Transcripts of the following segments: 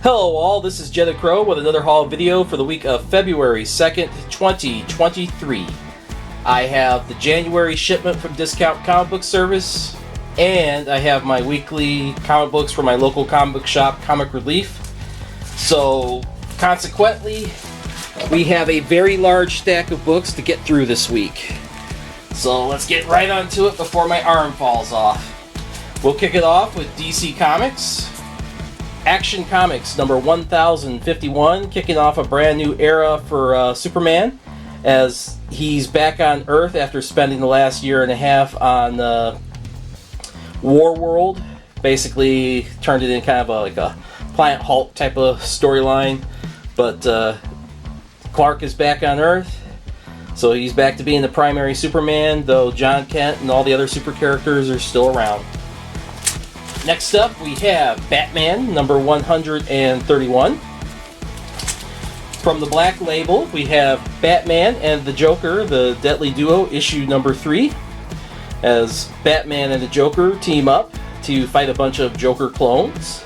Hello all, this is Jetta Crow with another haul video for the week of February 2nd, 2023. I have the January shipment from Discount Comic Book Service, and I have my weekly comic books from my local comic book shop, Comic Relief. So, consequently, we have a very large stack of books to get through this week. So let's get right onto it before my arm falls off. We'll kick it off with DC Comics. Action Comics number 1051, kicking off a brand new era for Superman, as he's back on Earth after spending the last year and a half on War World. Basically turned it in kind of like a Planet Hulk type of storyline, but Clark is back on Earth, so he's back to being the primary Superman, though John Kent and all the other super characters are still around. Next up, we have Batman, number 131. From the Black Label, we have Batman and the Joker, the Deadly Duo, issue number 3. As Batman and the Joker team up to fight a bunch of Joker clones.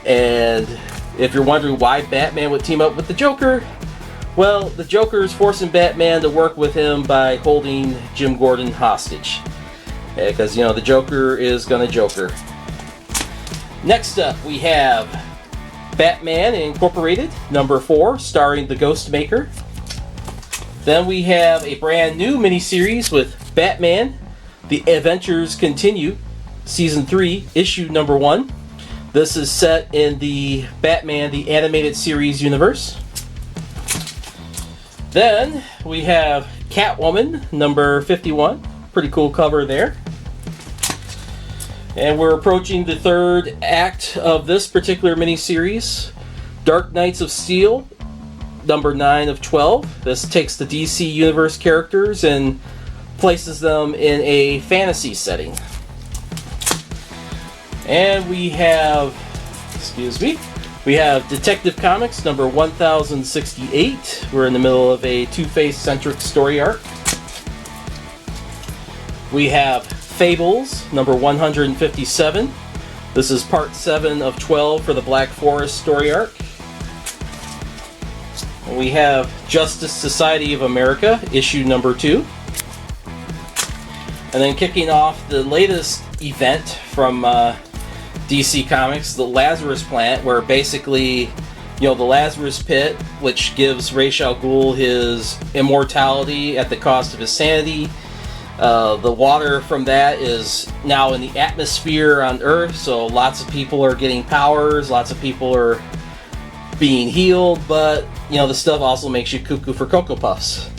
And if you're wondering why Batman would team up with the Joker, well, the Joker is forcing Batman to work with him by holding Jim Gordon hostage. Because, you know, the Joker is gonna Joker. Next up, we have Batman Incorporated, number 4, starring the Ghostmaker. Then we have a brand new miniseries with Batman, The Adventures Continue, Season 3, Issue number 1. This is set in the Batman, the Animated Series universe. Then we have Catwoman, number 51. Pretty cool cover there. And we're approaching the third act of this particular miniseries, Dark Knights of Steel, number 9 of 12. This takes the DC Universe characters and places them in a fantasy setting. And we have, we have Detective Comics, number 1068. We're in the middle of a Two-Face-centric story arc. We have Fables, number 157. This is part 7 of 12 for the Black Forest story arc. And we have Justice Society of America, issue number 2. And then kicking off the latest event from DC Comics, the Lazarus Planet, where basically, you know, the Lazarus Pit, which gives Ra's al Ghul his immortality at the cost of his sanity. The water from that is now in the atmosphere on Earth, so lots of people are getting powers, lots of people are being healed, but, you know, the stuff also makes you cuckoo for Cocoa Puffs.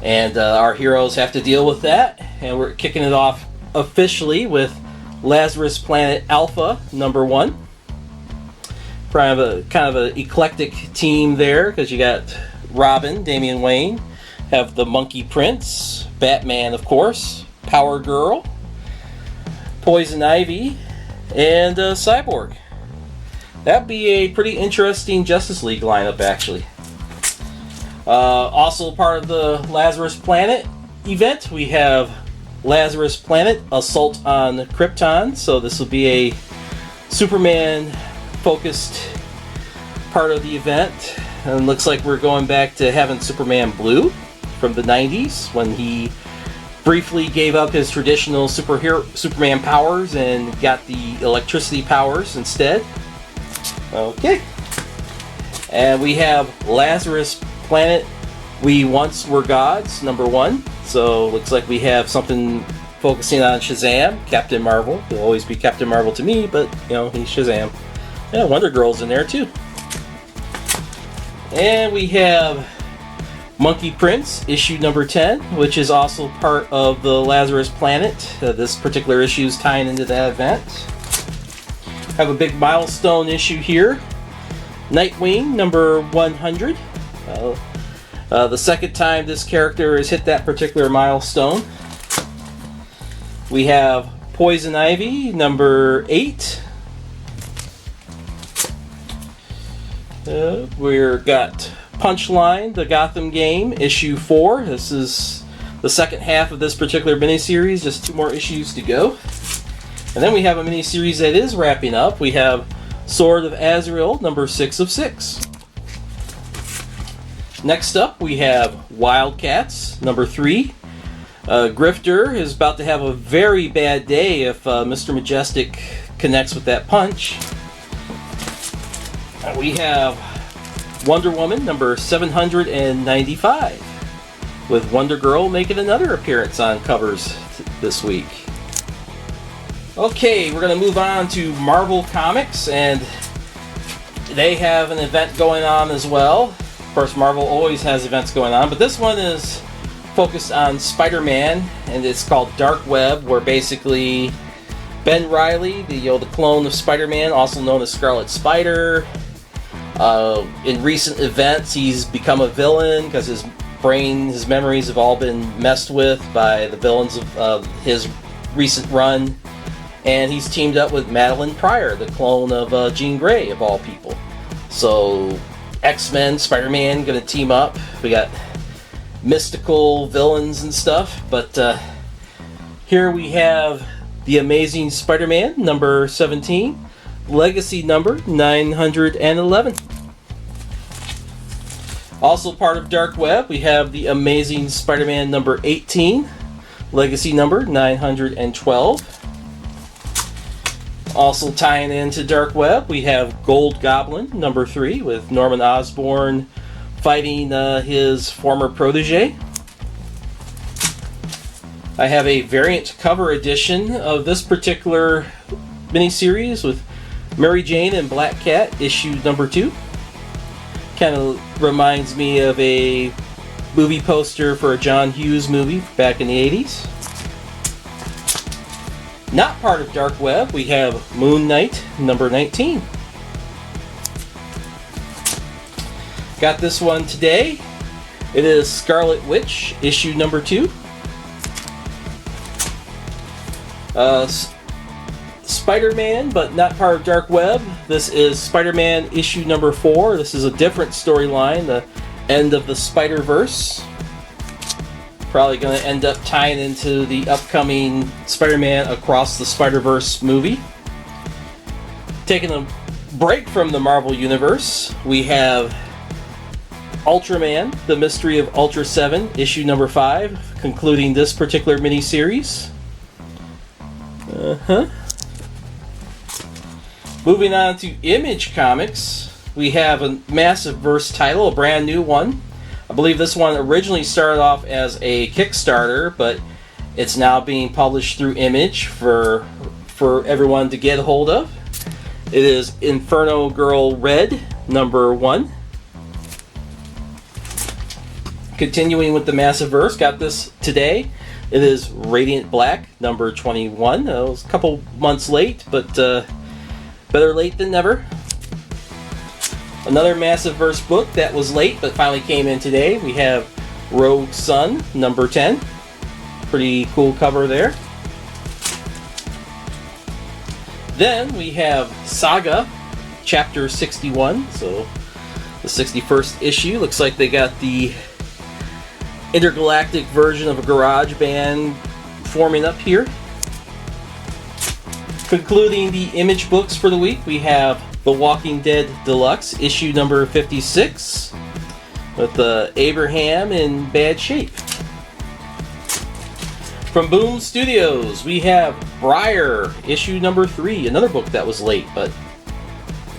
And our heroes have to deal with that, and we're kicking it off officially with Lazarus Planet Alpha, number 1. Kind of an eclectic team there, because you got Robin, Damian Wayne, have the Monkey Prince, Batman, of course, Power Girl, Poison Ivy, and Cyborg. That'd be a pretty interesting Justice League lineup, actually. Also part of the Lazarus Planet event, we have Lazarus Planet Assault on Krypton. So this will be a Superman-focused part of the event. And it looks like we're going back to having Superman Blue from the 90s, when he briefly gave up his traditional Superman powers and got the electricity powers instead. Okay. And we have Lazarus Planet We Once Were Gods, number 1. So looks like we have something focusing on Shazam, Captain Marvel. He'll always be Captain Marvel to me, but, you know, he's Shazam. Yeah, Wonder Girl's in there too. And we have Monkey Prince, issue number 10, which is also part of the Lazarus Planet. This particular issue is tying into that event. Have a big milestone issue here. Nightwing, number 100. The second time this character has hit that particular milestone. We have Poison Ivy, number 8. We've got Punchline, the Gotham game, issue 4. This is the second half of this particular miniseries, just 2 more issues to go. And then we have a miniseries that is wrapping up. We have Sword of Azrael, number 6 of 6. Next up, we have WildC.A.T.s, number 3. Grifter is about to have a very bad day if Mr. Majestic connects with that punch. We have Wonder Woman, number 795, with Wonder Girl making another appearance on covers this week. Okay, we're going to move on to Marvel Comics, and they have an event going on as well. Of course, Marvel always has events going on, but this one is focused on Spider-Man, and it's called Dark Web, where basically Ben Reilly, the clone of Spider-Man, also known as Scarlet Spider, in recent events he's become a villain because his brain, his memories have all been messed with by the villains of his recent run, and he's teamed up with Madeline Pryor, the clone of Jean Grey, of all people. So X-Men, Spider-Man gonna team up. We got mystical villains and stuff, but here we have The Amazing Spider-Man, number 17, legacy number 911. Also part of Dark Web, we have The Amazing Spider-Man number 18, legacy number 912. Also tying into Dark Web, we have Gold Goblin number 3 with Norman Osborn fighting his former protege. I have a variant cover edition of this particular miniseries with Mary Jane and Black Cat, issue number 2. Kind of reminds me of a movie poster for a John Hughes movie back in the 80s. Not part of Dark Web, we have Moon Knight, number 19. Got this one today. It is Scarlet Witch, issue number 2. Spider-Man, but not part of Dark Web. This is Spider-Man issue number 4. This is a different storyline, the end of the Spider-Verse. Probably going to end up tying into the upcoming Spider-Man Across the Spider-Verse movie. Taking a break from the Marvel Universe, we have Ultraman, The Mystery of UltraSeven, issue number 5, concluding this particular miniseries. Moving on to Image Comics, we have a massive verse title, a brand new one. I believe this one originally started off as a Kickstarter, but it's now being published through Image for everyone to get a hold of. It is Inferno Girl Red, number 1. Continuing with the massive verse, got this today. It is Radiant Black, number 21. It was a couple months late, but better late than never. Another massive verse book that was late but finally came in today. We have Rogue Sun, number 10. Pretty cool cover there. Then we have Saga, chapter 61. So the 61st issue. Looks like they got the intergalactic version of a garage band forming up here. Concluding the Image books for the week, we have The Walking Dead Deluxe, issue number 56, with Abraham in bad shape. From Boom Studios, we have Briar, issue number 3, another book that was late, but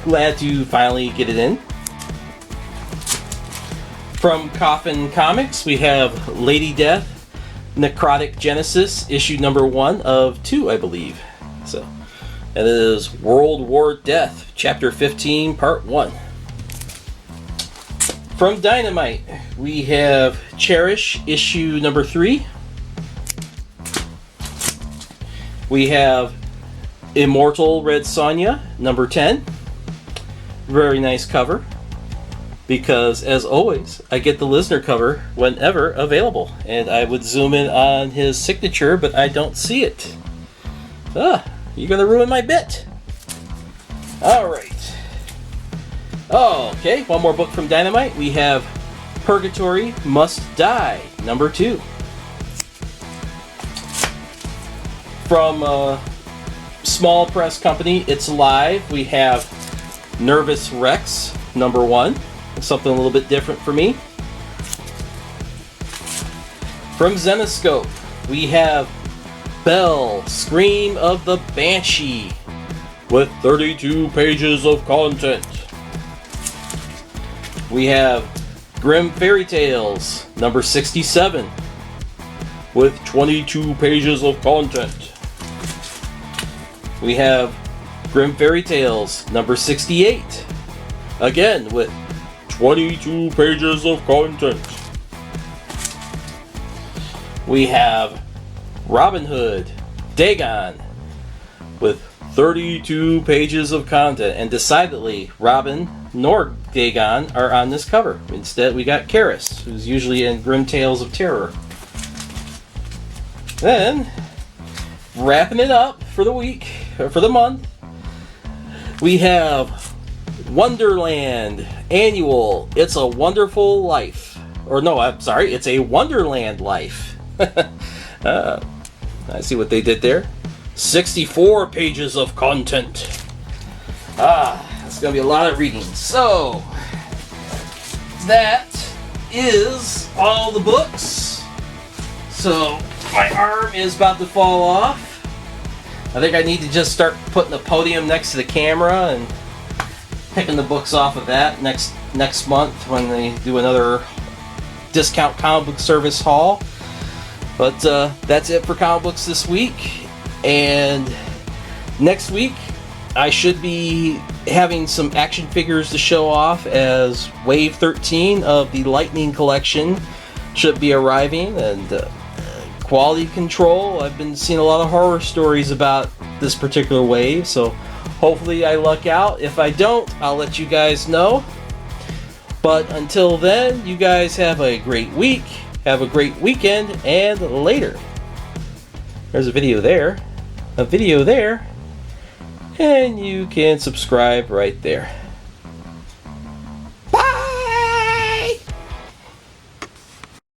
glad to finally get it in. From Coffin Comics, we have Lady Death, Necrotic Genesis, issue number 1 of 2, I believe. So, and it is World War Death, chapter 15, part 1. From Dynamite, we have Cherish, issue number 3. We have Immortal Red Sonja, number 10. Very nice cover. Because, as always, I get the listener cover whenever available. And I would zoom in on his signature, but I don't see it. You're going to ruin my bit. Alright. Okay, one more book from Dynamite. We have Purgatory Must Die, number 2. From a small press company, It's Live, we have Nervous Rex #1. Something a little bit different for me. From Zenescope, we have Belle, Scream of the Banshee, with 32 pages of content. We have Grim Fairy Tales #67, with 22 pages of content. We have Grim Fairy Tales #68, again with 22 pages of content. We have Robin Hood, Dagon, with 32 pages of content, and decidedly Robin nor Dagon are on this cover. Instead, we got Karis, who's usually in Grim Tales of Terror. Then, wrapping it up for the week, or for the month, we have Wonderland Annual. It's a Wonderful Life. Or no, I'm sorry, it's a Wonderland Life. I see what they did there. 64 pages of content. That's going to be a lot of reading. So, that is all the books. So, my arm is about to fall off. I think I need to just start putting the podium next to the camera and picking the books off of that next month when they do another discount comic book service haul. But that's it for comic books this week. And next week, I should be having some action figures to show off, as Wave 13 of the Lightning Collection should be arriving. And quality control, I've been seeing a lot of horror stories about this particular wave, so hopefully I luck out. If I don't, I'll let you guys know. But until then, you guys have a great week. Have a great weekend, and later. There's a video there, and you can subscribe right there.